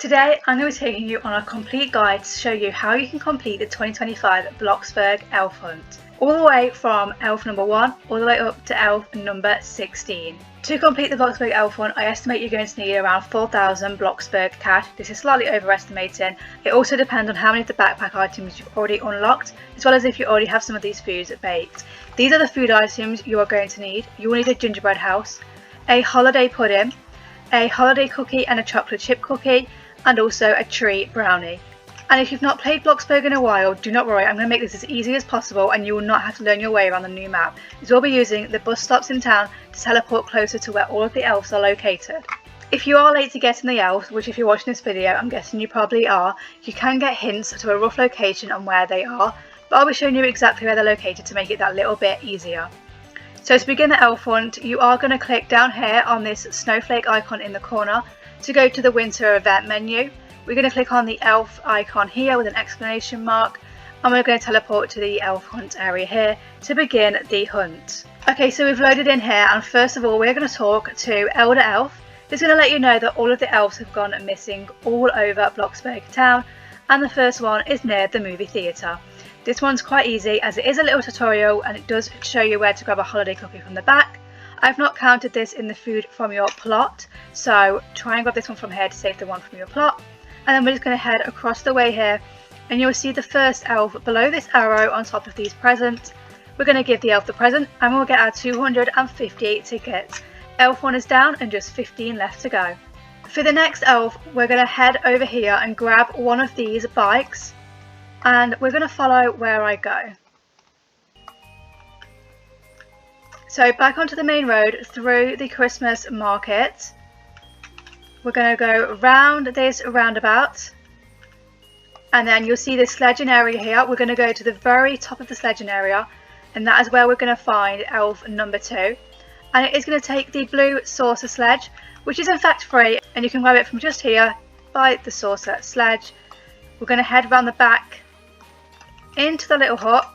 Today I'm going to be taking you on a complete guide to show you how you can complete the 2025 Bloxburg Elf Hunt, all the way from elf number 1 all the way up to elf number 16. To complete the Bloxburg Elf Hunt, I estimate you're going to need around 4,000 Bloxburg cash. This is slightly overestimating. It also depends on how many of the backpack items you've already unlocked, as well as if you already have some of these foods baked. These are the food items you are going to need. You will need a gingerbread house, a holiday pudding, a holiday cookie and a chocolate chip cookie, and also a tree brownie. And if you've not played Bloxburg in a while, do not worry, I'm going to make this as easy as possible and you will not have to learn your way around the new map, as we'll be using the bus stops in town to teleport closer to where all of the elves are located. If you are late to getting the elves, which if you're watching this video I'm guessing you probably are, you can get hints to a rough location on where they are, but I'll be showing you exactly where they're located to make it that little bit easier. So to begin the elf hunt, you are going to click down here on this snowflake icon in the corner to go to the winter event menu. We're going to click on the elf icon here with an exclamation mark, and we're going to teleport to the elf hunt area here to begin the hunt. Okay, so we've loaded in here, and first of all we're going to talk to Elder Elf, who's going to let you know that all of the elves have gone missing all over Bloxburg town, and the first one is near the movie theatre. This one's quite easy as it is a little tutorial and it does show you where to grab a holiday cookie from the back. I've not counted this in the food from your plot, so try and grab this one from here to save the one from your plot. And then we're just going to head across the way here and you'll see the first elf below this arrow on top of these presents. We're going to give the elf the present and we'll get our 250 tickets. Elf 1 is down and just 15 left to go. For the next elf, we're going to head over here and grab one of these bikes and we're going to follow where I go. So back onto the main road through the Christmas market. We're going to go round this roundabout and then you'll see this sledging area here. We're going to go to the very top of the sledging area and that is where we're going to find elf number 2. And it is going to take the blue saucer sledge, which is in fact free, and you can grab it from just here by the saucer sledge. We're going to head round the back into the little hut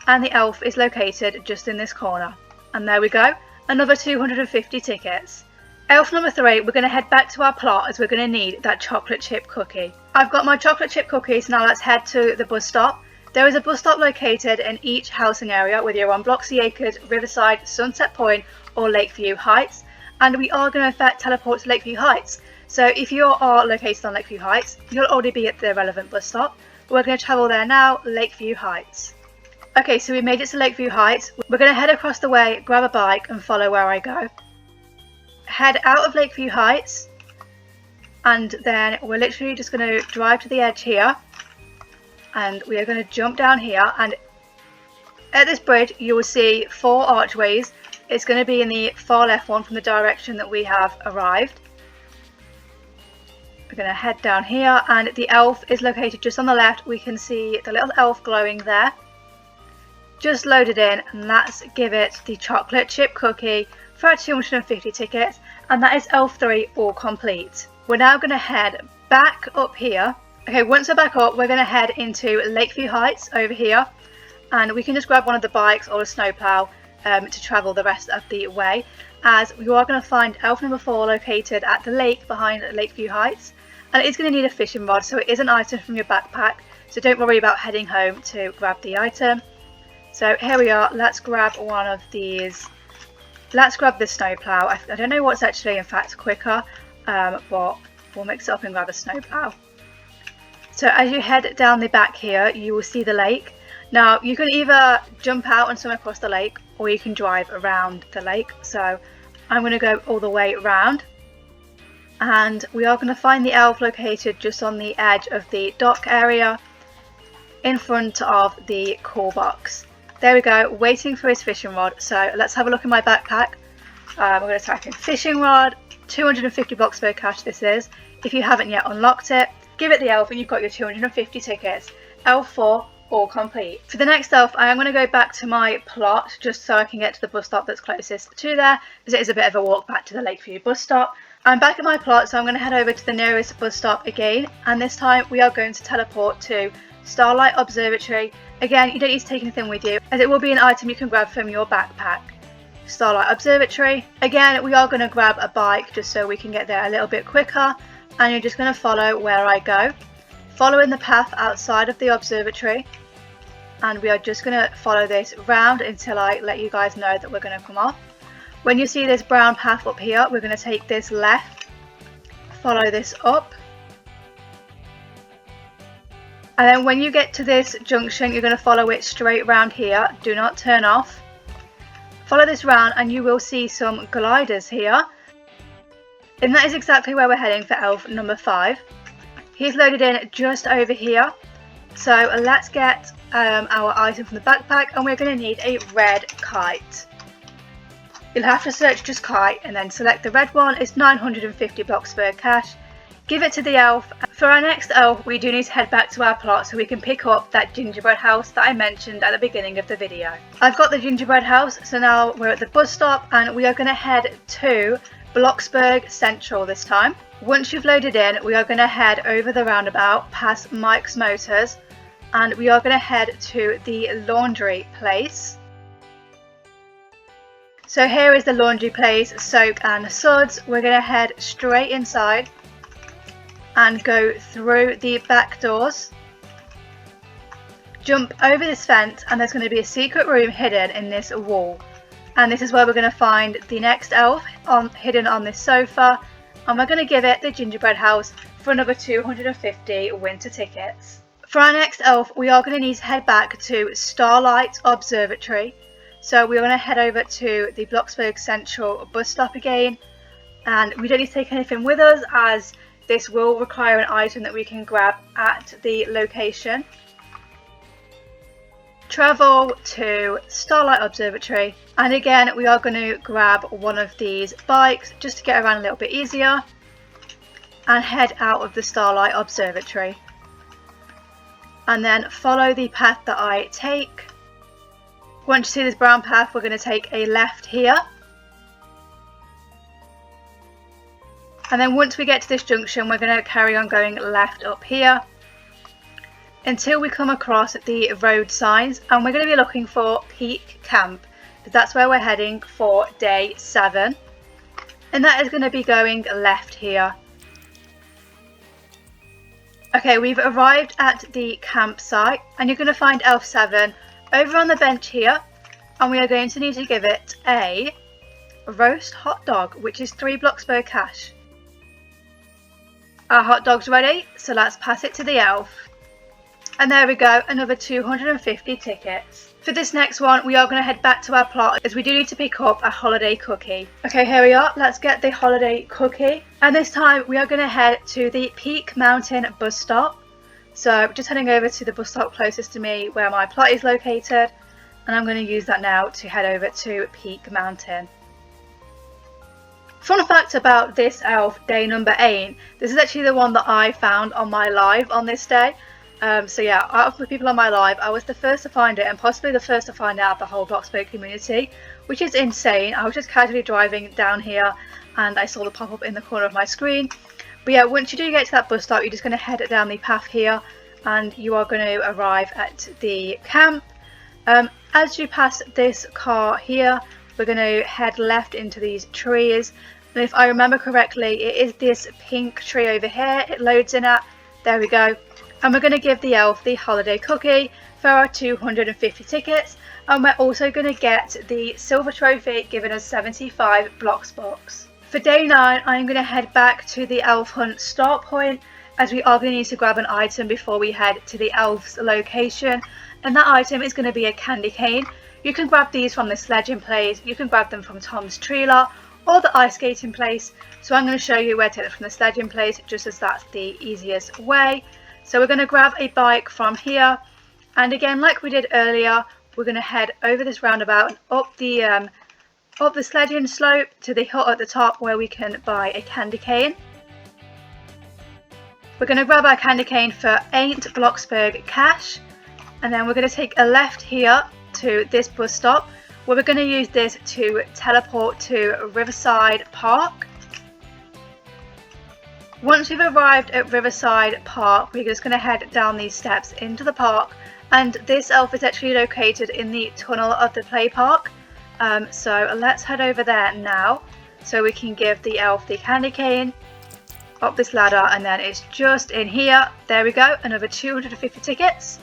and the elf is located just in this corner. And there we go, another 250 tickets. Elf number 3, we're going to head back to our plot as we're going to need that chocolate chip cookie. I've got my chocolate chip cookies, now let's head to the bus stop. There is a bus stop located in each housing area, whether you're on Bloxy Acres, Riverside, Sunset Point or Lakeview Heights. And we are going to in fact teleport to Lakeview Heights. So if you are located on Lakeview Heights, you'll already be at the relevant bus stop. We're going to travel there now, Lakeview Heights. Okay, so we made it to Lakeview Heights. We're going to head across the way, grab a bike and follow where I go. Head out of Lakeview Heights and then we're literally just going to drive to the edge here and we are going to jump down here, and at this bridge you will see 4 archways. It's going to be in the far left one from the direction that we have arrived. We're going to head down here and the elf is located just on the left. We can see the little elf glowing there. Just loaded in, and let's give it the chocolate chip cookie for our 250 tickets, and that is elf 3 all complete. We're now going to head back up here. Okay, once we're back up we're going to head into Lakeview Heights over here, and we can just grab one of the bikes or a snowplow to travel the rest of the way, as we are going to find elf number 4 located at the lake behind Lakeview Heights, and it is going to need a fishing rod, so it is an item from your backpack, so don't worry about heading home to grab the item. So here we are, let's grab one of these. Let's grab the snowplow. I don't know what's actually in fact quicker, but we'll mix it up and grab a snowplow. So as you head down the back here, you will see the lake. Now you can either jump out and swim across the lake, or you can drive around the lake. So I'm going to go all the way around. And we are going to find the elf located just on the edge of the dock area in front of the call box. There we go, waiting for his fishing rod. So let's have a look in my backpack. We're going to type in fishing rod, 250 Bloxburg cash this is. If you haven't yet unlocked it, give it the elf and you've got your 250 tickets. Elf 4 all complete. For the next elf I am going to go back to my plot just so I can get to the bus stop that's closest to there, as it is a bit of a walk back to the Lakeview bus stop. I'm back at my plot, so I'm going to head over to the nearest bus stop again, and this time we are going to teleport to Starlight Observatory. Again, you don't need to take anything with you, as it will be an item you can grab from your backpack. Starlight Observatory. Again, we are going to grab a bike just so we can get there a little bit quicker. and you're just going to follow where I go, following the path outside of the observatory, and we are just going to follow this round until I let you guys know that we're going to come off. When you see this brown path up here, we're going to take this left, follow this up, and then when you get to this junction, you're going to follow it straight round here. Do not turn off. Follow this round and you will see some gliders here, and that is exactly where we're heading for elf number 5. He's loaded in just over here, so let's get our item from the backpack, and we're going to need a red kite. You'll have to search just kite and then select the red one. It's 950 Bloxburg cash. Give it to the elf. For our next elf, we do need to head back to our plot so we can pick up that gingerbread house that I mentioned at the beginning of the video. I've got the gingerbread house, so now we're at the bus stop and we are going to head to Bloxburg Central this time. Once you've loaded in, we are going to head over the roundabout past Mike's Motors, and we are going to head to the laundry place. So here is the laundry place, soak and suds. We're going to head straight inside and go through the back doors, jump over this fence, and there's going to be a secret room hidden in this wall, and this is where we're going to find the next elf hidden on this sofa, and we're going to give it the gingerbread house for another 250 winter tickets. For our next elf, we are going to need to head back to Starlight Observatory, so we're going to head over to the Bloxburg Central bus stop again, and we don't need to take anything with us as this will require an item that we can grab at the location. Travel to Starlight Observatory, and again we are going to grab one of these bikes just to get around a little bit easier and head out of the Starlight Observatory, and then follow the path that I take. Once you see this brown path, we're going to take a left here. And then once we get to this junction, we're going to carry on going left up here until we come across the road signs, and we're going to be looking for Peak Camp, because that's where we're heading for day 7, and that is going to be going left here. Okay, we've arrived at the campsite, and you're going to find Elf 7 over on the bench here, and we are going to need to give it a roast hot dog, which is 3 Bloxburg cash. Our hot dog's ready, so let's pass it to the elf. And there we go, another 250 tickets. For this next one, we are going to head back to our plot as we do need to pick up a holiday cookie. Okay, here we are. Let's get the holiday cookie. And this time we are going to head to the Peak Mountain bus stop. So just heading over to the bus stop closest to me where my plot is located. And I'm going to use that now to head over to Peak Mountain. Fun fact about this elf, day number 8, this is actually the one that I found on my live on this day. So yeah, out of the people on my live, I was the first to find it and possibly the first to find out the whole Bloxburg community, which is insane. I was just casually driving down here and I saw the pop-up in the corner of my screen. But yeah, once you do get to that bus stop, you're just going to head down the path here and you are going to arrive at the camp. As you pass this car here, we're going to head left into these trees. And if I remember correctly, it is this pink tree over here it loads in at. There we go. And we're going to give the elf the holiday cookie for our 250 tickets. And we're also going to get the silver trophy, giving us 75 Bloxburgs. For day 9, I'm going to head back to the elf hunt start point, as we are going to need to grab an item before we head to the elf's location. And that item is going to be a candy cane. You can grab these from the sledging place, you can grab them from Tom's Tree Lot, or the ice skating place. So I'm going to show you where to get it from the sledging place, just as that's the easiest way. So we're going to grab a bike from here, and again, like we did earlier, we're going to head over this roundabout and up the sledging slope to the hut at the top where we can buy a candy cane. We're going to grab our candy cane for 8 Bloxburg cash, and then we're going to take a left here to this bus stop, where we're going to use this to teleport to Riverside Park. Once we've arrived at Riverside Park, we're just going to head down these steps into the park, and this elf is actually located in the tunnel of the play park. So let's head over there now so we can give the elf the candy cane. up this ladder, and then it's just in here. There we go, another 250 tickets.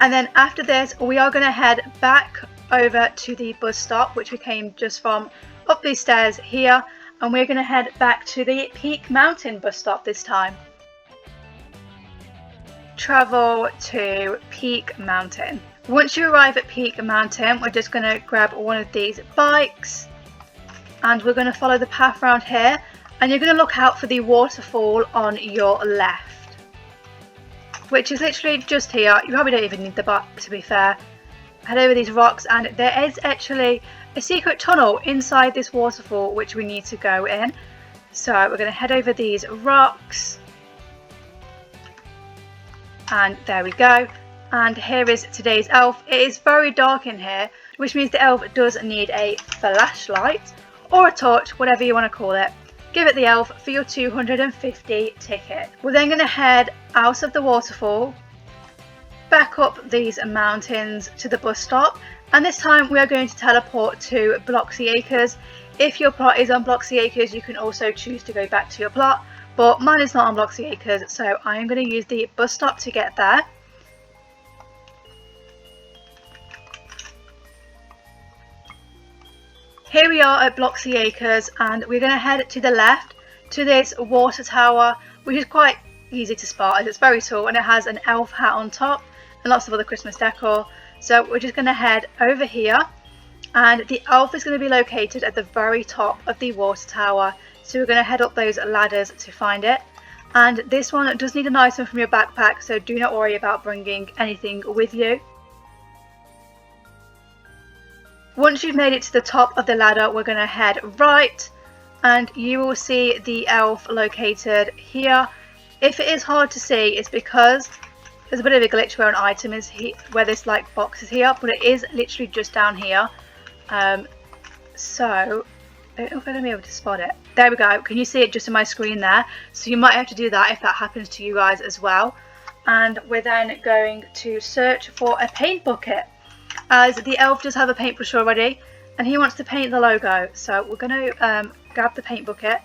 And then after this, we are going to head back over to the bus stop, which we came just from, up these stairs here, and we're going to head back to the Peak Mountain bus stop this time. Travel to Peak Mountain. Once you arrive at Peak Mountain, we're just going to grab one of these bikes, and we're going to follow the path around here, and you're going to look out for the waterfall on your left, which is literally just here. You probably don't even need the bike, to be fair. Head over these rocks, and there is actually a secret tunnel inside this waterfall which we need to go in. So we're going to head over these rocks, and there we go. And here is today's elf. It is very dark in here, which means the elf does need a flashlight or a torch, whatever you want to call it. Give it the elf for your 250 ticket. We're then going to head out of the waterfall, back up these mountains to the bus stop, and this time we are going to teleport to Bloxy Acres. If your plot is on Bloxy Acres, you can also choose to go back to your plot, but mine is not on Bloxy Acres, so I am going to use the bus stop to get there. Here we are at Bloxy Acres, and we're going to head to the left to this water tower, which is quite easy to spot as it's very tall and it has an elf hat on top and lots of other Christmas decor. So we're just going to head over here, and the elf is going to be located at the very top of the water tower. So we're going to head up those ladders to find it. And this one does need an item from your backpack, so do not worry about bringing anything with you. Once you've made it to the top of the ladder, we're going to head right, and you will see the elf located here. If it is hard to see, it's because there's a bit of a glitch where an item is here, where this like box is here, but it is literally just down here. So I don't know if I'm going to be able to spot it. There we go. Can you see it just in my screen there? So you might have to do that if that happens to you guys as well. And we're then going to search for a paint bucket, as the elf does have a paintbrush already and he wants to paint the logo. So we're going to grab the paint bucket,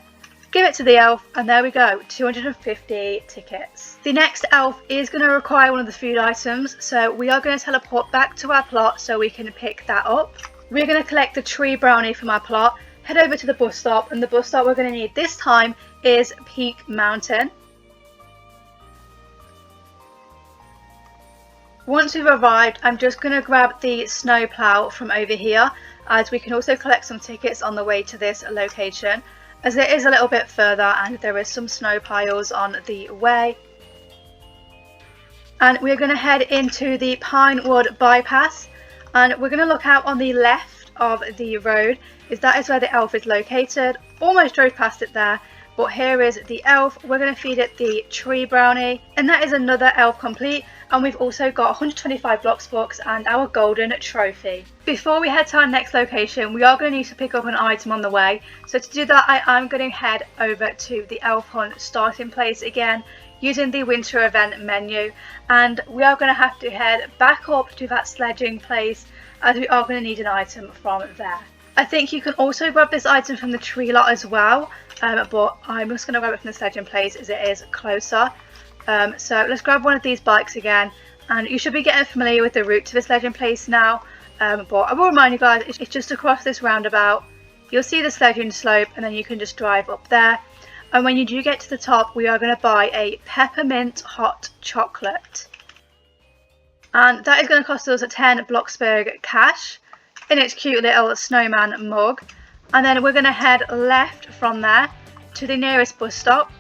give it to the elf, and there we go, 250 tickets. The next elf is going to require one of the food items, so we are going to teleport back to our plot so we can pick that up. We're going to collect the tree brownie from our plot, head over to the bus stop, and the bus stop we're going to need this time is Peak Mountain. Once we've arrived, I'm just going to grab the snow plow from over here, as we can also collect some tickets on the way to this location, as it is a little bit further and there is some snow piles on the way. And we're going to head into the Pinewood bypass, and we're going to look out on the left of the road, as that is where the elf is located. Almost drove past it there, but here is the elf. We're going to feed it the tree brownie, and that is another elf complete. And we've also got 125 Bloxburgs and our golden trophy. Before we head to our next location, we are going to need to pick up an item on the way. So to do that, I am going to head over to the Elf Hunt starting place again, using the winter event menu. And we are going to have to head back up to that sledging place, as we are going to need an item from there. I think you can also grab this item from the tree lot as well, but I'm just going to grab it from the sledging place as it is closer. So let's grab one of these bikes again, and you should be getting familiar with the route to the sledging place now, but I will remind you guys, it's just across this roundabout. You'll see the sledging slope, and then you can just drive up there, and when you do get to the top, we are going to buy a peppermint hot chocolate, and that is going to cost us 10 Bloxburg cash in its cute little snowman mug. And then we're going to head left from there to the nearest bus stop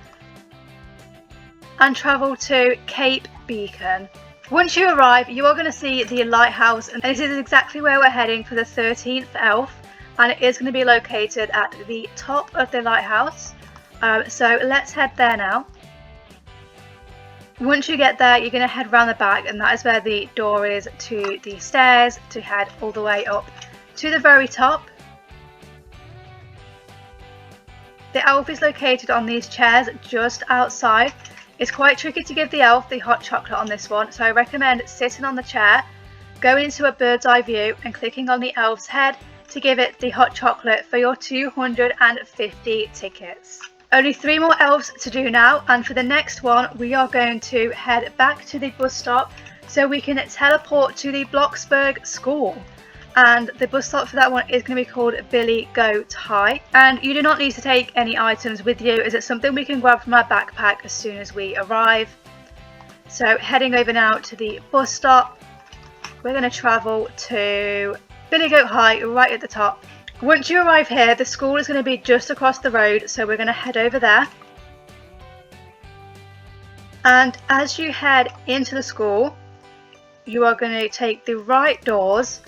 and travel to Cape Beacon. Once you arrive, you are going to see the lighthouse, and this is exactly where we're heading for the 13th elf, and it is going to be located at the top of the lighthouse. So let's head there now. Once you get there, you're going to head round the back, and that is where the door is to the stairs to head all the way up to the very top. The elf is located on these chairs just outside. It's quite tricky to give the elf the hot chocolate on this one, so I recommend sitting on the chair, going into a bird's eye view and clicking on the elf's head to give it the hot chocolate for your 250 tickets. Only 3 more elves to do now, and for the next one we are going to head back to the bus stop so we can teleport to the Bloxburg school. And the bus stop for that one is going to be called Billy Goat High, and you do not need to take any items with you as it's something we can grab from our backpack as soon as we arrive. So heading over now to the bus stop, we're going to travel to Billy Goat High right at the top. Once you arrive here, the school is going to be just across the road, so we're going to head over there. And as you head into the school, you are going to take the right doors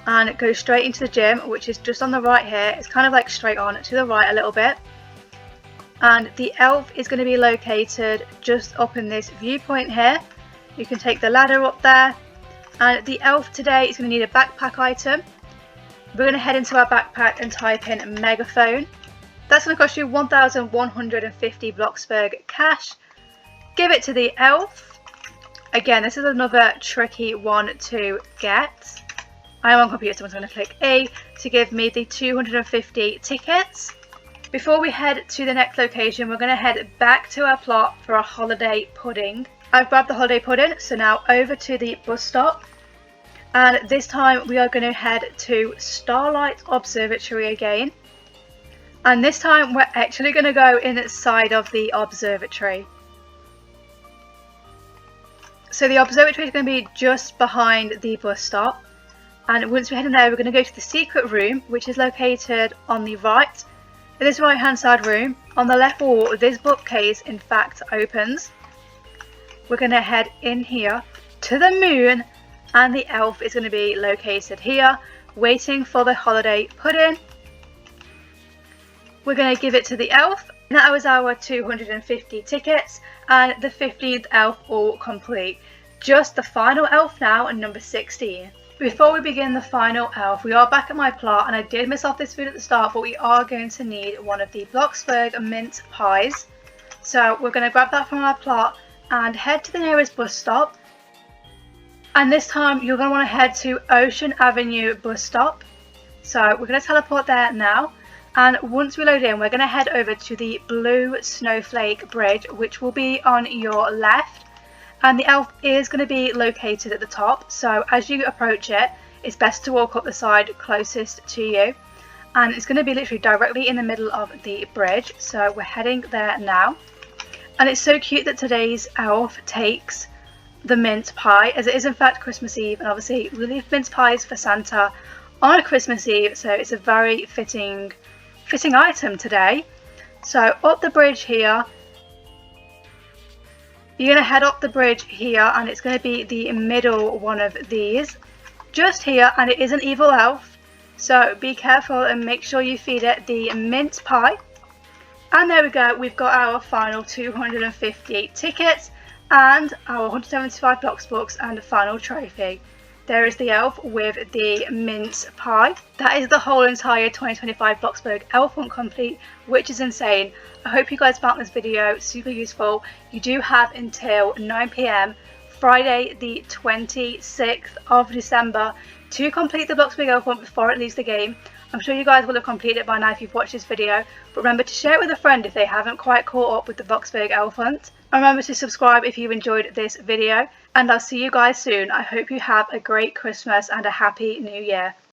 and go straight into the gym, which is just on the right here. It's kind of like straight on to the right a little bit. And the elf is going to be located just up in this viewpoint here. You can take the ladder up there. And the elf today is going to need a backpack item. We're going to head into our backpack and type in megaphone. That's going to cost you 1,150 Bloxburg cash. Give it to the elf. Again, this is another tricky one to get. I am on computer, so I'm going to click E to give me the 250 tickets. Before we head to the next location, we're going to head back to our plot for a holiday pudding. I've grabbed the holiday pudding, so now over to the bus stop. And this time we are going to head to Starlight Observatory again. And this time we're actually going to go inside of the observatory. So the observatory is going to be just behind the bus stop. And once we head in there, we're going to go to the secret room, which is located on the right. In this right hand side room, on the left wall, this bookcase in fact opens. We're going to head in here to the moon, and the elf is going to be located here, waiting for the holiday pudding. We're going to give it to the elf. That was our 250 tickets, and the 15th elf all complete. Just the final elf now, and number 16. Before we begin the final elf, we are back at my plot, and I did miss off this food at the start, but we are going to need one of the Bloxburg mint pies. So we're going to grab that from our plot and head to the nearest bus stop. And this time you're going to want to head to Ocean Avenue bus stop. So we're going to teleport there now. And once we load in, we're going to head over to the Blue Snowflake Bridge, which will be on your left. And the elf is going to be located at the top, so as you approach it, it's best to walk up the side closest to you. And it's going to be literally directly in the middle of the bridge, so we're heading there now. And it's so cute that today's elf takes the mint pie, as it is in fact Christmas Eve, and obviously we leave mince pies for Santa on a Christmas Eve, so it's a very fitting item today. So up the bridge here. You're going to head up the bridge here, and it's going to be the middle one of these. Just here, and it is an evil elf. So be careful and make sure you feed it the mint pie. And there we go, we've got our final 250 tickets and our 175 Bloxburgs and a final trophy. There is the elf with the mint pie. That is the whole entire 2025 Bloxburg Elf Hunt complete, which is insane. I hope you guys found this video super useful. You do have until 9 PM Friday the 26th of December to complete the Bloxburg Elf Hunt before it leaves the game. I'm sure you guys will have completed it by now if you've watched this video, but remember to share it with a friend if they haven't quite caught up with the Bloxburg Elf Hunt. And remember to subscribe if you enjoyed this video, and I'll see you guys soon. I hope you have a great Christmas and a happy New Year.